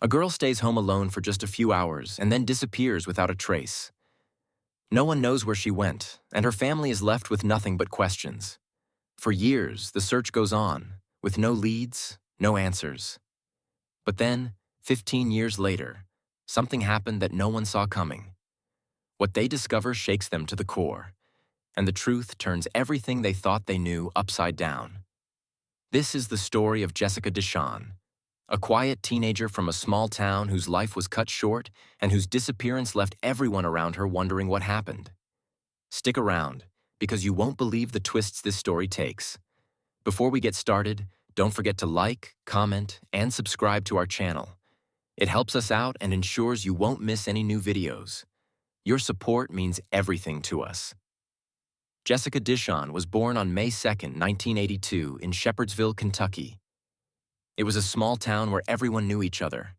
A girl stays home alone for just a few hours and then disappears without a trace. No one knows where she went, and her family is left with nothing but questions. For years, the search goes on, with no leads, no answers. But then, 15 years later, something happened that no one saw coming. What they discover shakes them to the core, and the truth turns everything they thought they knew upside down. This is the story of Jessica Deshawn, a quiet teenager from a small town whose life was cut short and whose disappearance left everyone around her wondering what happened. Stick around, because you won't believe the twists this story takes. Before we get started, don't forget to like, comment, and subscribe to our channel. It helps us out and ensures you won't miss any new videos. Your support means everything to us. Jessica Deshawn was born on May 2, 1982, in Shepherdsville, Kentucky. It was a small town where everyone knew each other,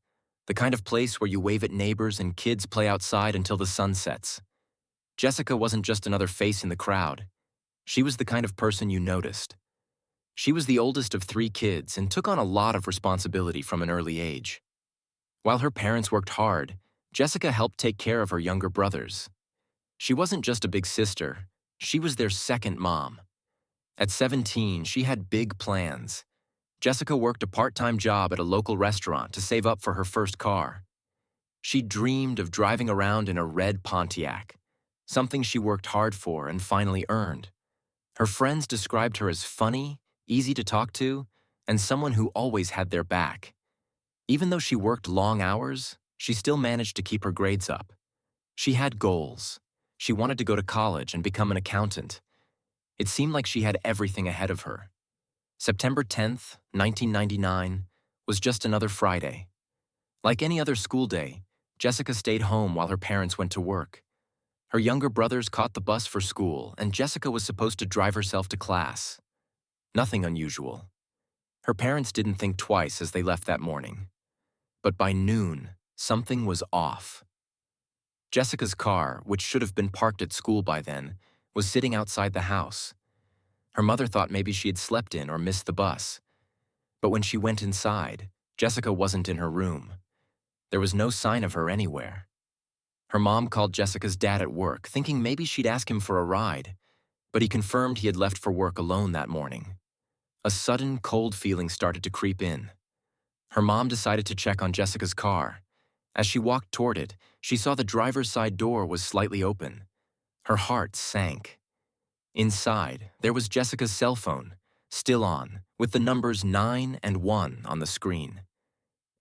the kind of place where you wave at neighbors and kids play outside until the sun sets. Jessica wasn't just another face in the crowd. She was the kind of person you noticed. She was the oldest of 3 kids and took on a lot of responsibility from an early age. While her parents worked hard, Jessica helped take care of her younger brothers. She wasn't just a big sister, she was their second mom. At 17, she had big plans. Jessica worked a part-time job at a local restaurant to save up for her first car. She dreamed of driving around in a red Pontiac, something she worked hard for and finally earned. Her friends described her as funny, easy to talk to, and someone who always had their back. Even though she worked long hours, she still managed to keep her grades up. She had goals. She wanted to go to college and become an accountant. It seemed like she had everything ahead of her. September 10th, 1999, was just another Friday. Like any other school day, Jessica stayed home while her parents went to work. Her younger brothers caught the bus for school, and Jessica was supposed to drive herself to class. Nothing unusual. Her parents didn't think twice as they left that morning. But by noon, something was off. Jessica's car, which should have been parked at school by then, was sitting outside the house. Her mother thought maybe she had slept in or missed the bus. But when she went inside, Jessica wasn't in her room. There was no sign of her anywhere. Her mom called Jessica's dad at work, thinking maybe she'd ask him for a ride, but he confirmed he had left for work alone that morning. A sudden, cold feeling started to creep in. Her mom decided to check on Jessica's car. As she walked toward it, she saw the driver's side door was slightly open. Her heart sank. Inside, there was Jessica's cell phone, still on, with the numbers 9 and 1 on the screen.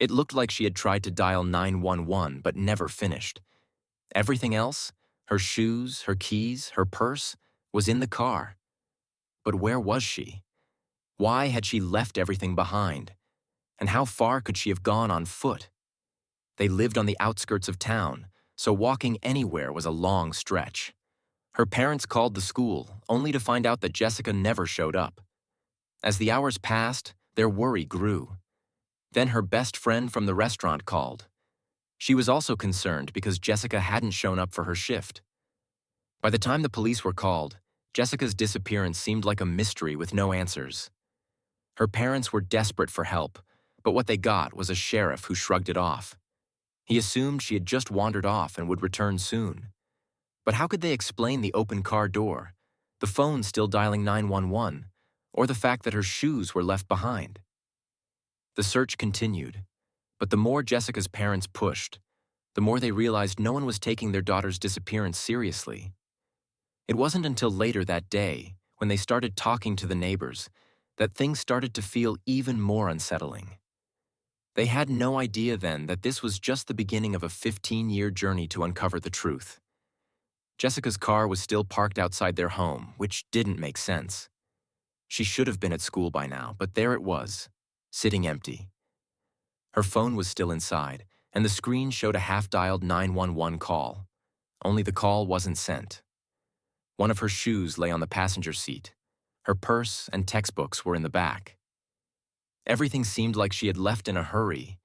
It looked like she had tried to dial 911 but never finished. Everything else, her shoes, her keys, her purse, was in the car. But where was she? Why had she left everything behind? And how far could she have gone on foot? They lived on the outskirts of town, so walking anywhere was a long stretch. Her parents called the school, only to find out that Jessica never showed up. As the hours passed, their worry grew. Then her best friend from the restaurant called. She was also concerned because Jessica hadn't shown up for her shift. By the time the police were called, Jessica's disappearance seemed like a mystery with no answers. Her parents were desperate for help, but what they got was a sheriff who shrugged it off. He assumed she had just wandered off and would return soon. But how could they explain the open car door, the phone still dialing 911, or the fact that her shoes were left behind? The search continued, but the more Jessica's parents pushed, the more they realized no one was taking their daughter's disappearance seriously. It wasn't until later that day, when they started talking to the neighbors, that things started to feel even more unsettling. They had no idea then that this was just the beginning of a 15-year journey to uncover the truth. Jessica's car was still parked outside their home, which didn't make sense. She should have been at school by now, but there it was, sitting empty. Her phone was still inside, and the screen showed a half-dialed 911 call. Only the call wasn't sent. One of her shoes lay on the passenger seat. Her purse and textbooks were in the back. Everything seemed like she had left in a hurry.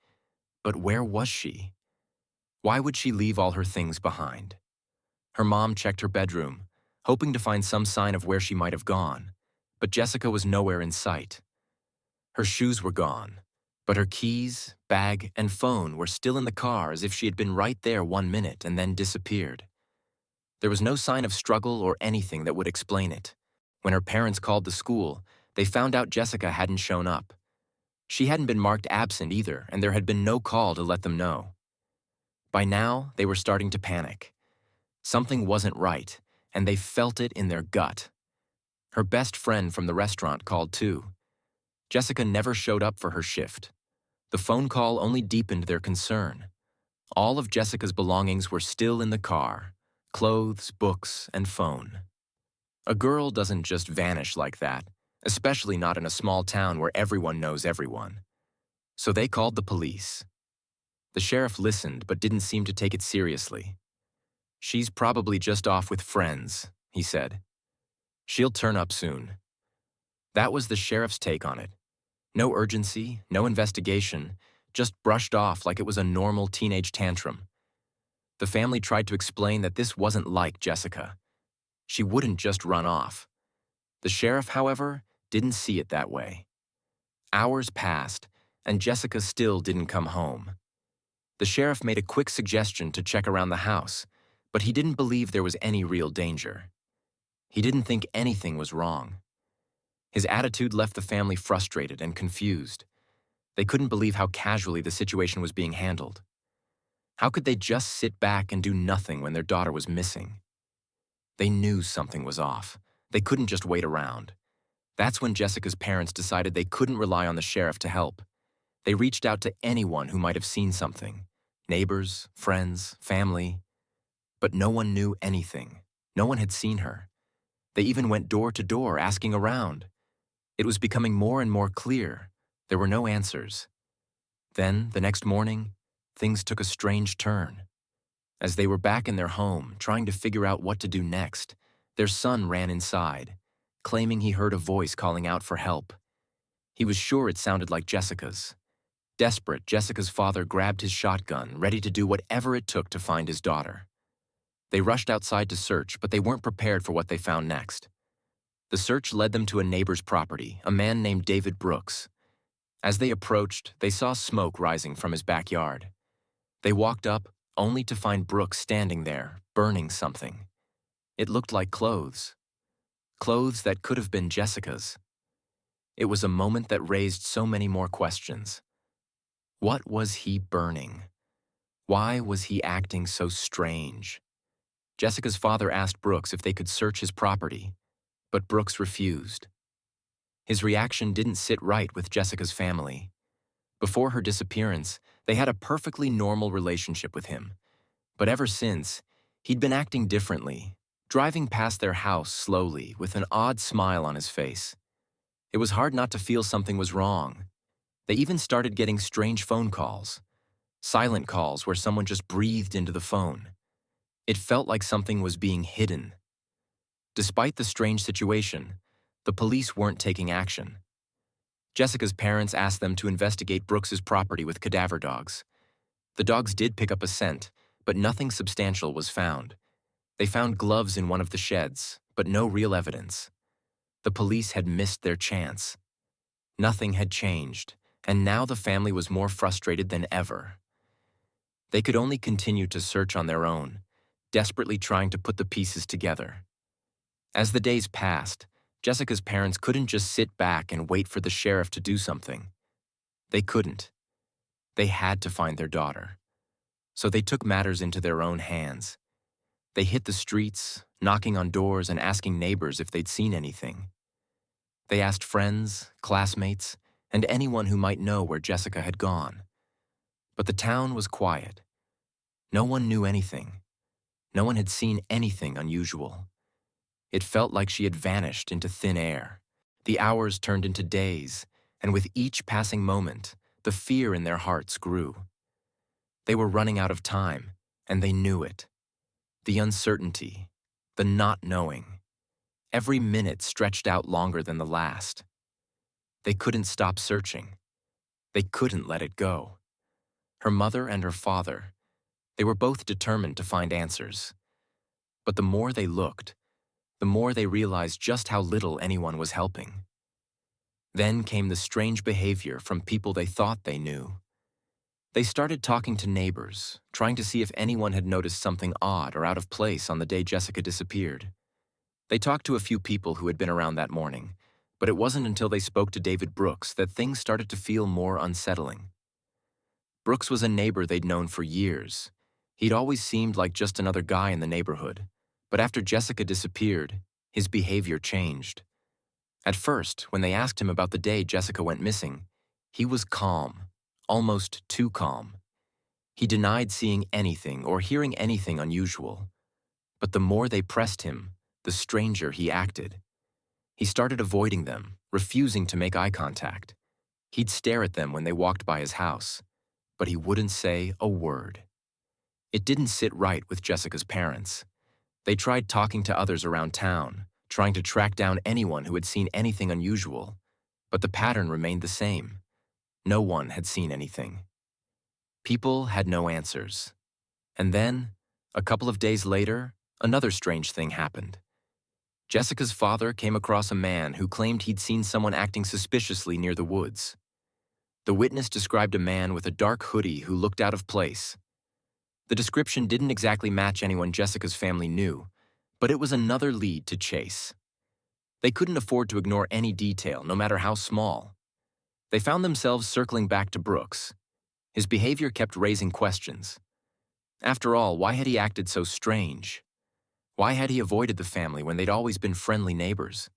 But where was she? Why would she leave all her things behind? Her mom checked her bedroom, hoping to find some sign of where she might have gone, but Jessica was nowhere in sight. Her shoes were gone, But her keys, bag, and phone were still in the car as if she had been right there 1 minute and then disappeared. There was no sign of struggle or anything that would explain it. When her parents called the school, they found out Jessica hadn't shown up. She hadn't been marked absent either, and there had been no call to let them know. By now, they were starting to panic. Something wasn't right, and they felt it in their gut. Her best friend from the restaurant called too. Jessica never showed up for her shift. The phone call only deepened their concern. All of Jessica's belongings were still in the car: clothes, books, and phone. A girl doesn't just vanish like that, especially not in a small town where everyone knows everyone. So they called the police. The sheriff listened but didn't seem to take it seriously. "She's probably just off with friends," he said. "She'll turn up soon." That was the sheriff's take on it. No urgency, no investigation, just brushed off like it was a normal teenage tantrum. The family tried to explain that this wasn't like Jessica. She wouldn't just run off. The sheriff, however, didn't see it that way. Hours passed, and Jessica still didn't come home. The sheriff made a quick suggestion to check around the house, but he didn't believe there was any real danger. He didn't think anything was wrong. His attitude left the family frustrated and confused. They couldn't believe how casually the situation was being handled. How could they just sit back and do nothing when their daughter was missing? They knew something was off. They couldn't just wait around. That's when Jessica's parents decided they couldn't rely on the sheriff to help. They reached out to anyone who might have seen something: neighbors, friends, family. But no one knew anything. No one had seen her. They even went door to door asking around. It was becoming more and more clear. There were no answers. Then, the next morning, things took a strange turn. As they were back in their home, trying to figure out what to do next, their son ran inside, claiming he heard a voice calling out for help. He was sure it sounded like Jessica's. Desperate, Jessica's father grabbed his shotgun, ready to do whatever it took to find his daughter. They rushed outside to search, but they weren't prepared for what they found next. The search led them to a neighbor's property, a man named David Brooks. As they approached, they saw smoke rising from his backyard. They walked up, only to find Brooks standing there, burning something. It looked like clothes. Clothes that could have been Jessica's. It was a moment that raised so many more questions. What was he burning? Why was he acting so strange? Jessica's father asked Brooks if they could search his property, but Brooks refused. His reaction didn't sit right with Jessica's family. Before her disappearance, they had a perfectly normal relationship with him. But ever since, he'd been acting differently, driving past their house slowly with an odd smile on his face. It was hard not to feel something was wrong. They even started getting strange phone calls. Silent calls where someone just breathed into the phone. It felt like something was being hidden. Despite the strange situation, the police weren't taking action. Jessica's parents asked them to investigate Brooks's property with cadaver dogs. The dogs did pick up a scent, but nothing substantial was found. They found gloves in one of the sheds, but no real evidence. The police had missed their chance. Nothing had changed, and now the family was more frustrated than ever. They could only continue to search on their own, desperately trying to put the pieces together. As the days passed, Jessica's parents couldn't just sit back and wait for the sheriff to do something. They couldn't. They had to find their daughter. So they took matters into their own hands. They hit the streets, knocking on doors and asking neighbors if they'd seen anything. They asked friends, classmates, and anyone who might know where Jessica had gone. But the town was quiet. No one knew anything. No one had seen anything unusual. It felt like she had vanished into thin air. The hours turned into days, and with each passing moment, the fear in their hearts grew. They were running out of time, and they knew it. The uncertainty, the not knowing. Every minute stretched out longer than the last. They couldn't stop searching. They couldn't let it go. Her mother and her father, they were both determined to find answers. But the more they looked, the more they realized just how little anyone was helping. Then came the strange behavior from people they thought they knew. They started talking to neighbors, trying to see if anyone had noticed something odd or out of place on the day Jessica disappeared. They talked to a few people who had been around that morning, but it wasn't until they spoke to David Brooks that things started to feel more unsettling. Brooks was a neighbor they'd known for years. He'd always seemed like just another guy in the neighborhood, but after Jessica disappeared, his behavior changed. At first, when they asked him about the day Jessica went missing, he was calm, almost too calm. He denied seeing anything or hearing anything unusual. But the more they pressed him, the stranger he acted. He started avoiding them, refusing to make eye contact. He'd stare at them when they walked by his house, but he wouldn't say a word. It didn't sit right with Jessica's parents. They tried talking to others around town, trying to track down anyone who had seen anything unusual, but the pattern remained the same. No one had seen anything. People had no answers. And then, a couple of days later, another strange thing happened. Jessica's father came across a man who claimed he'd seen someone acting suspiciously near the woods. The witness described a man with a dark hoodie who looked out of place. The description didn't exactly match anyone Jessica's family knew, but it was another lead to chase. They couldn't afford to ignore any detail, no matter how small. They found themselves circling back to Brooks. His behavior kept raising questions. After all, why had he acted so strange? Why had he avoided the family when they'd always been friendly neighbors?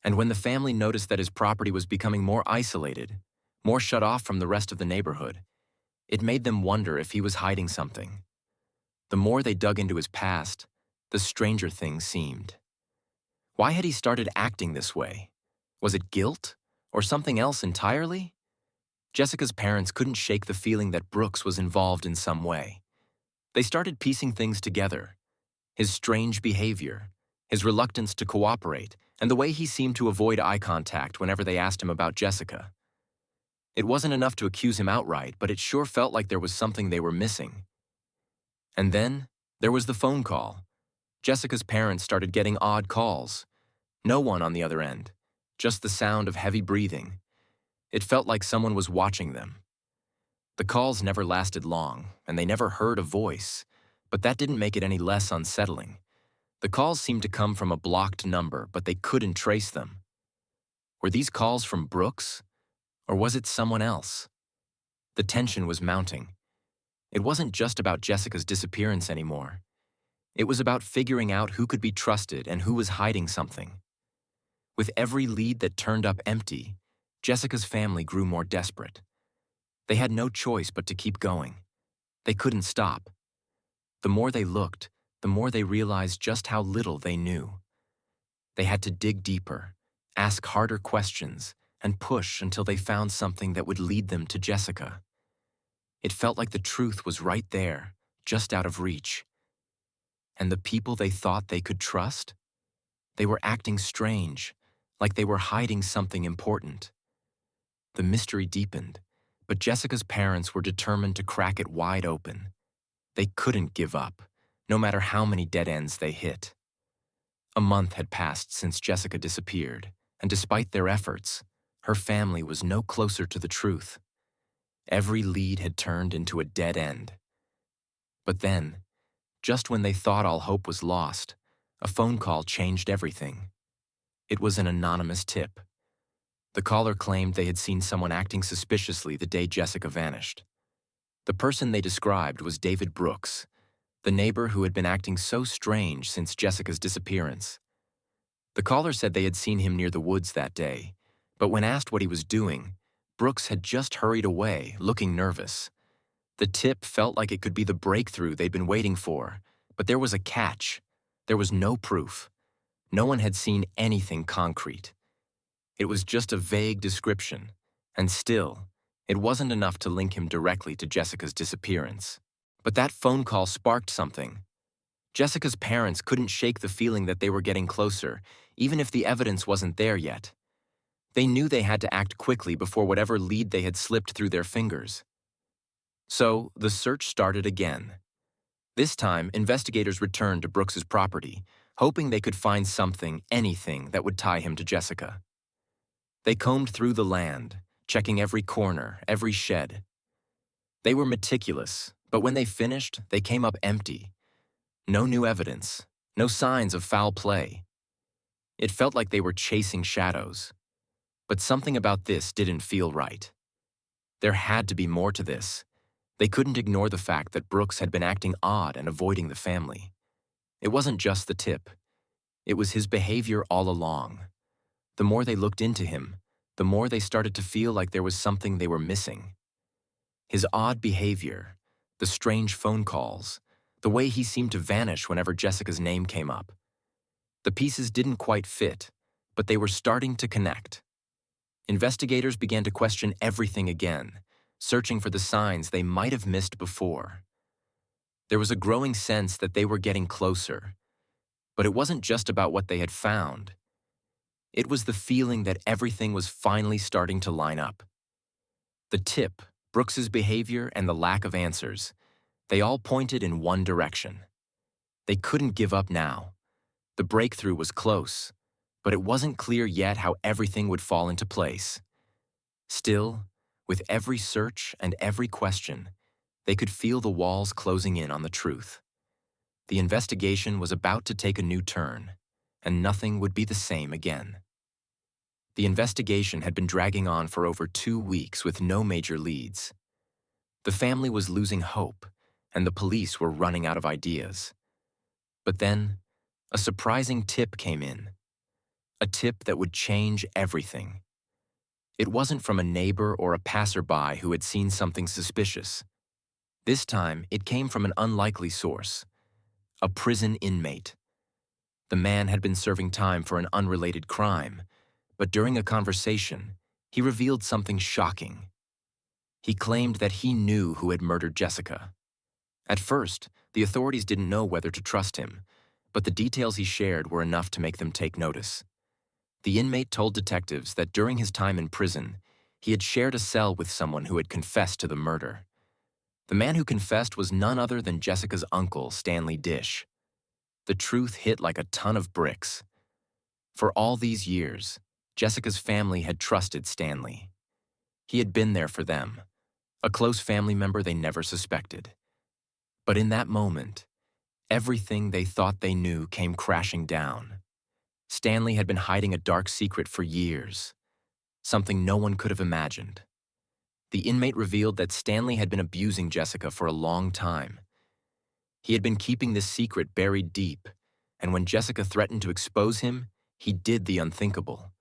And when the family noticed that his property was becoming more isolated, more shut off from the rest of the neighborhood, it made them wonder if he was hiding something. The more they dug into his past, the stranger things seemed. Why had he started acting this way? Was it guilt, or something else entirely? Jessica's parents couldn't shake the feeling that Brooks was involved in some way. They started piecing things together. His strange behavior, his reluctance to cooperate, and the way he seemed to avoid eye contact whenever they asked him about Jessica. It wasn't enough to accuse him outright, but it sure felt like there was something they were missing. And then, there was the phone call. Jessica's parents started getting odd calls. No one on the other end, just the sound of heavy breathing. It felt like someone was watching them. The calls never lasted long, and they never heard a voice, but that didn't make it any less unsettling. The calls seemed to come from a blocked number, but they couldn't trace them. Were these calls from Brooks? Or was it someone else? The tension was mounting. It wasn't just about Jessica's disappearance anymore. It was about figuring out who could be trusted and who was hiding something. With every lead that turned up empty, Jessica's family grew more desperate. They had no choice but to keep going. They couldn't stop. The more they looked, the more they realized just how little they knew. They had to dig deeper, ask harder questions, and push until they found something that would lead them to Jessica. It felt like the truth was right there, just out of reach. And the people they thought they could trust? They were acting strange, like they were hiding something important. The mystery deepened, but Jessica's parents were determined to crack it wide open. They couldn't give up, no matter how many dead ends they hit. A month had passed since Jessica disappeared, and despite their efforts, her family was no closer to the truth. Every lead had turned into a dead end. But then, just when they thought all hope was lost, a phone call changed everything. It was an anonymous tip. The caller claimed they had seen someone acting suspiciously the day Jessica vanished. The person they described was David Brooks, the neighbor who had been acting so strange since Jessica's disappearance. The caller said they had seen him near the woods that day, but when asked what he was doing, Brooks had just hurried away, looking nervous. The tip felt like it could be the breakthrough they'd been waiting for, but there was a catch. There was no proof. No one had seen anything concrete. It was just a vague description, and still, it wasn't enough to link him directly to Jessica's disappearance. But that phone call sparked something. Jessica's parents couldn't shake the feeling that they were getting closer, even if the evidence wasn't there yet. They knew they had to act quickly before whatever lead they had slipped through their fingers. So, the search started again. This time, investigators returned to Brooks's property, hoping they could find something, anything, that would tie him to Jessica. They combed through the land, checking every corner, every shed. They were meticulous, but when they finished, they came up empty. No new evidence, no signs of foul play. It felt like they were chasing shadows. But something about this didn't feel right. There had to be more to this. They couldn't ignore the fact that Brooks had been acting odd and avoiding the family. It wasn't just the tip. It was his behavior all along. The more they looked into him, the more they started to feel like there was something they were missing. His odd behavior, the strange phone calls, the way he seemed to vanish whenever Jessica's name came up. The pieces didn't quite fit, but they were starting to connect. Investigators began to question everything again, searching for the signs they might have missed before. There was a growing sense that they were getting closer, but it wasn't just about what they had found. It was the feeling that everything was finally starting to line up. The tip, Brooks's behavior, and the lack of answers, they all pointed in one direction. They couldn't give up now. The breakthrough was close, but it wasn't clear yet how everything would fall into place. Still, with every search and every question, they could feel the walls closing in on the truth. The investigation was about to take a new turn, and nothing would be the same again. The investigation had been dragging on for over 2 weeks with no major leads. The family was losing hope, and the police were running out of ideas. But then, a surprising tip came in. A tip that would change everything. It wasn't from a neighbor or a passerby who had seen something suspicious. This time, it came from an unlikely source, a prison inmate. The man had been serving time for an unrelated crime, but during a conversation, he revealed something shocking. He claimed that he knew who had murdered Jessica. At first, the authorities didn't know whether to trust him, but the details he shared were enough to make them take notice. The inmate told detectives that during his time in prison, he had shared a cell with someone who had confessed to the murder. The man who confessed was none other than Jessica's uncle, Stanley Dish. The truth hit like a ton of bricks. For all these years, Jessica's family had trusted Stanley. He had been there for them, a close family member they never suspected. But in that moment, everything they thought they knew came crashing down. Stanley had been hiding a dark secret for years, something no one could have imagined. The inmate revealed that Stanley had been abusing Jessica for a long time. He had been keeping this secret buried deep, and when Jessica threatened to expose him, he did the unthinkable.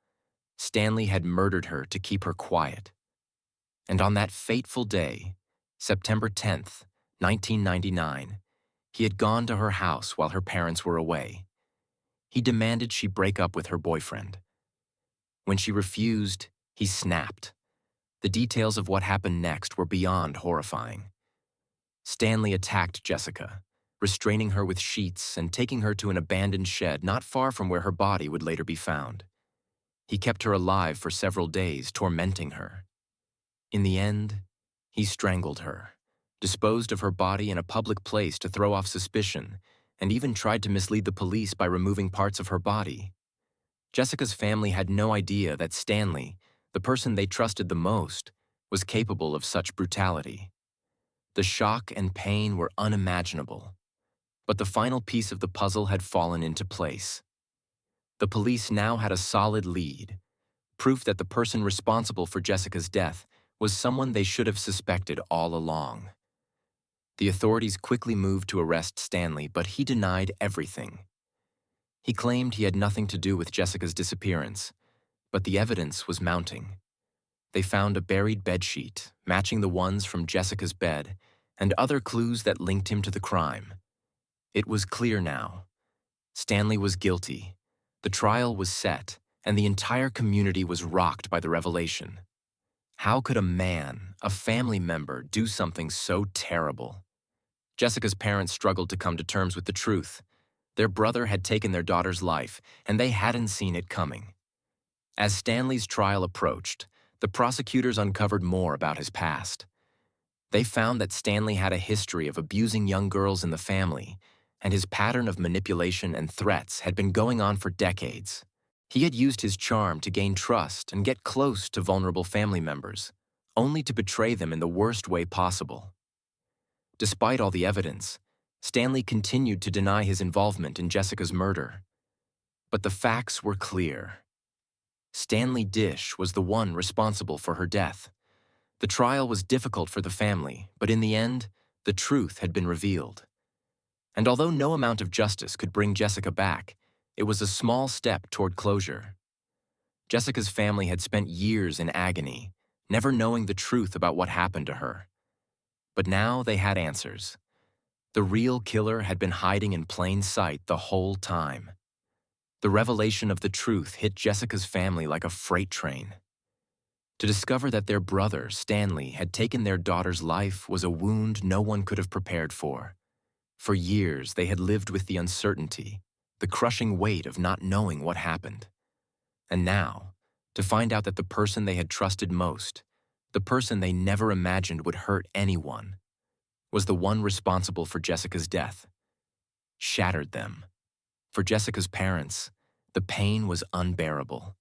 Stanley had murdered her to keep her quiet. And on that fateful day, September 10th, 1999, he had gone to her house while her parents were away. He demanded she break up with her boyfriend. When she refused, he snapped. The details of what happened next were beyond horrifying. Stanley attacked Jessica, restraining her with sheets and taking her to an abandoned shed not far from where her body would later be found. He kept her alive for several days, tormenting her. In the end, he strangled her, disposed of her body in a public place to throw off suspicion, and even tried to mislead the police by removing parts of her body. Jessica's family had no idea that Stanley, the person they trusted the most, was capable of such brutality. The shock and pain were unimaginable, but the final piece of the puzzle had fallen into place. The police now had a solid lead, proof that the person responsible for Jessica's death was someone they should have suspected all along. The authorities quickly moved to arrest Stanley, but he denied everything. He claimed he had nothing to do with Jessica's disappearance, but the evidence was mounting. They found a buried bedsheet, matching the ones from Jessica's bed, and other clues that linked him to the crime. It was clear now. Stanley was guilty. The trial was set, and the entire community was rocked by the revelation. How could a man, a family member, do something so terrible? Jessica's parents struggled to come to terms with the truth. Their brother had taken their daughter's life, and they hadn't seen it coming. As Stanley's trial approached, the prosecutors uncovered more about his past. They found that Stanley had a history of abusing young girls in the family, and his pattern of manipulation and threats had been going on for decades. He had used his charm to gain trust and get close to vulnerable family members, only to betray them in the worst way possible. Despite all the evidence, Stanley continued to deny his involvement in Jessica's murder. But the facts were clear. Stanley Dish was the one responsible for her death. The trial was difficult for the family, but in the end, the truth had been revealed. And although no amount of justice could bring Jessica back, it was a small step toward closure. Jessica's family had spent years in agony, never knowing the truth about what happened to her. But now they had answers. The real killer had been hiding in plain sight the whole time. The revelation of the truth hit Jessica's family like a freight train. To discover that their brother, Stanley, had taken their daughter's life was a wound no one could have prepared for. For years, they had lived with the uncertainty, the crushing weight of not knowing what happened. And now, to find out that the person they had trusted most, the person they never imagined would hurt anyone, was the one responsible for Jessica's death, shattered them. For Jessica's parents, the pain was unbearable.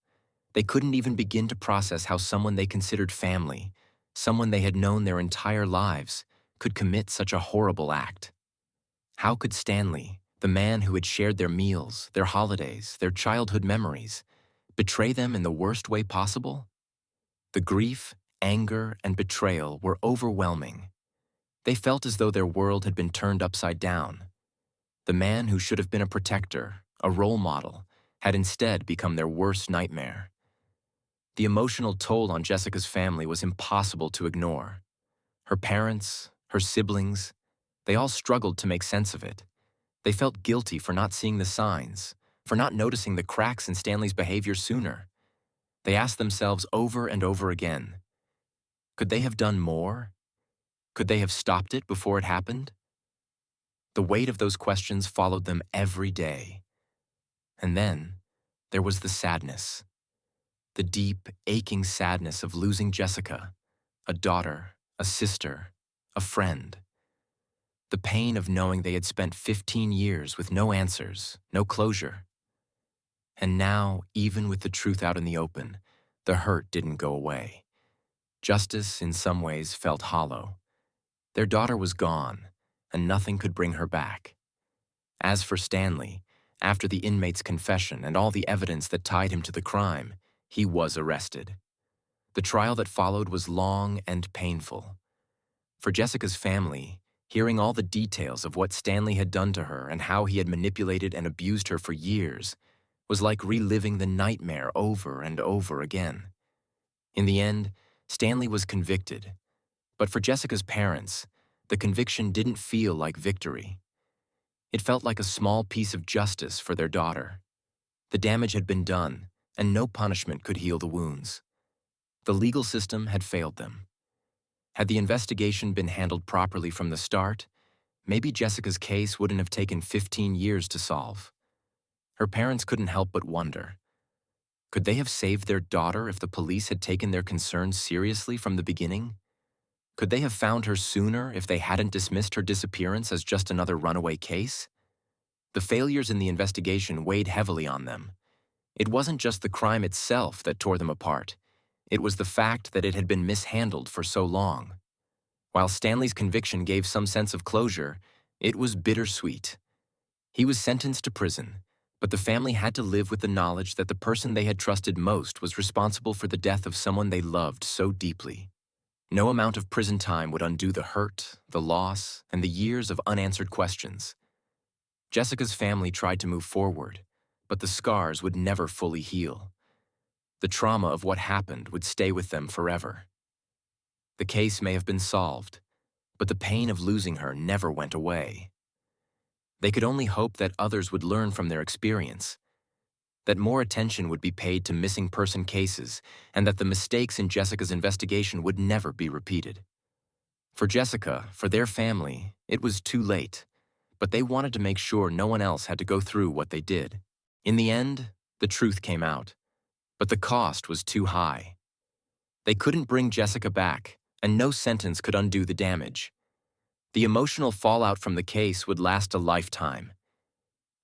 They couldn't even begin to process how someone they considered family, someone they had known their entire lives, could commit such a horrible act. How could Stanley, the man who had shared their meals, their holidays, their childhood memories, betray them in the worst way possible? The grief, anger, and betrayal were overwhelming. They felt as though their world had been turned upside down. The man who should have been a protector, a role model, had instead become their worst nightmare. The emotional toll on Jessica's family was impossible to ignore. Her parents, her siblings, they all struggled to make sense of it. They felt guilty for not seeing the signs, for not noticing the cracks in Stanley's behavior sooner. They asked themselves over and over again, could they have done more? Could they have stopped it before it happened? The weight of those questions followed them every day. And then, there was the sadness. The deep, aching sadness of losing Jessica, a daughter, a sister, a friend. The pain of knowing they had spent 15 years with no answers, no closure. And now, even with the truth out in the open, the hurt didn't go away. Justice, in some ways, felt hollow. Their daughter was gone, and nothing could bring her back. As for Stanley, after the inmate's confession and all the evidence that tied him to the crime, he was arrested. The trial that followed was long and painful. For Jessica's family, hearing all the details of what Stanley had done to her and how he had manipulated and abused her for years was like reliving the nightmare over and over again. In the end, Stanley was convicted. But for Jessica's parents, the conviction didn't feel like victory. It felt like a small piece of justice for their daughter. The damage had been done, and no punishment could heal the wounds. The legal system had failed them. Had the investigation been handled properly from the start, maybe Jessica's case wouldn't have taken 15 years to solve. Her parents couldn't help but wonder. Could they have saved their daughter if the police had taken their concerns seriously from the beginning? Could they have found her sooner if they hadn't dismissed her disappearance as just another runaway case? The failures in the investigation weighed heavily on them. It wasn't just the crime itself that tore them apart. It was the fact that it had been mishandled for so long. While Stanley's conviction gave some sense of closure, it was bittersweet. He was sentenced to prison, but the family had to live with the knowledge that the person they had trusted most was responsible for the death of someone they loved so deeply. No amount of prison time would undo the hurt, the loss, and the years of unanswered questions. Jessica's family tried to move forward, but the scars would never fully heal. The trauma of what happened would stay with them forever. The case may have been solved, but the pain of losing her never went away. They could only hope that others would learn from their experience, that more attention would be paid to missing person cases, and that the mistakes in Jessica's investigation would never be repeated. For Jessica, for their family, it was too late, but they wanted to make sure no one else had to go through what they did. In the end, the truth came out, but the cost was too high. They couldn't bring Jessica back, and no sentence could undo the damage. The emotional fallout from the case would last a lifetime.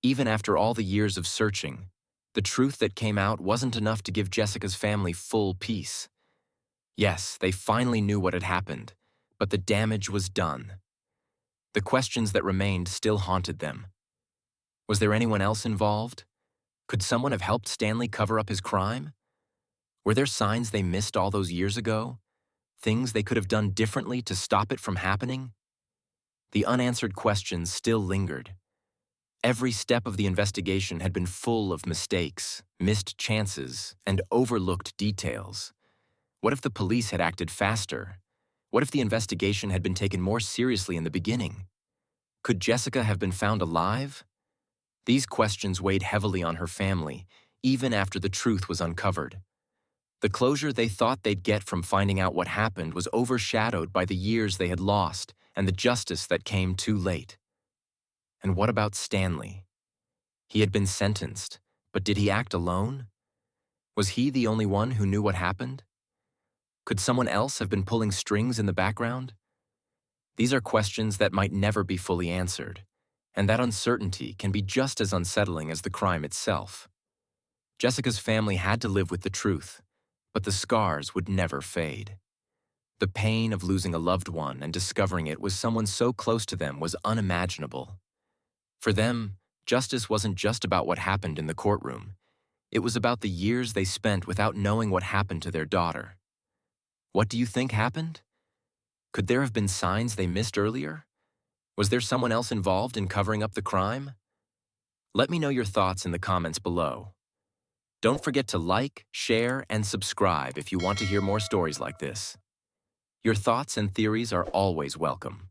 Even after all the years of searching, The truth that came out wasn't enough to give Jessica's family full peace. Yes, they finally knew what had happened, but the damage was done. The questions that remained still haunted them. Was there anyone else involved? Could someone have helped Stanley cover up his crime? Were there signs they missed all those years ago? Things they could have done differently to stop it from happening? The unanswered questions still lingered. Every step of the investigation had been full of mistakes, missed chances, and overlooked details. What if the police had acted faster? What if the investigation had been taken more seriously in the beginning? Could Jessica have been found alive? These questions weighed heavily on her family, even after the truth was uncovered. The closure they thought they'd get from finding out what happened was overshadowed by the years they had lost and the justice that came too late. And what about Stanley? He had been sentenced, but did he act alone? Was he the only one who knew what happened? Could someone else have been pulling strings in the background? These are questions that might never be fully answered, and that uncertainty can be just as unsettling as the crime itself. Jessica's family had to live with the truth, but the scars would never fade. The pain of losing a loved one and discovering it was someone so close to them was unimaginable. For them, justice wasn't just about what happened in the courtroom. It was about the years they spent without knowing what happened to their daughter. What do you think happened? Could there have been signs they missed earlier? Was there someone else involved in covering up the crime? Let me know your thoughts in the comments below. Don't forget to like, share, and subscribe if you want to hear more stories like this. Your thoughts and theories are always welcome.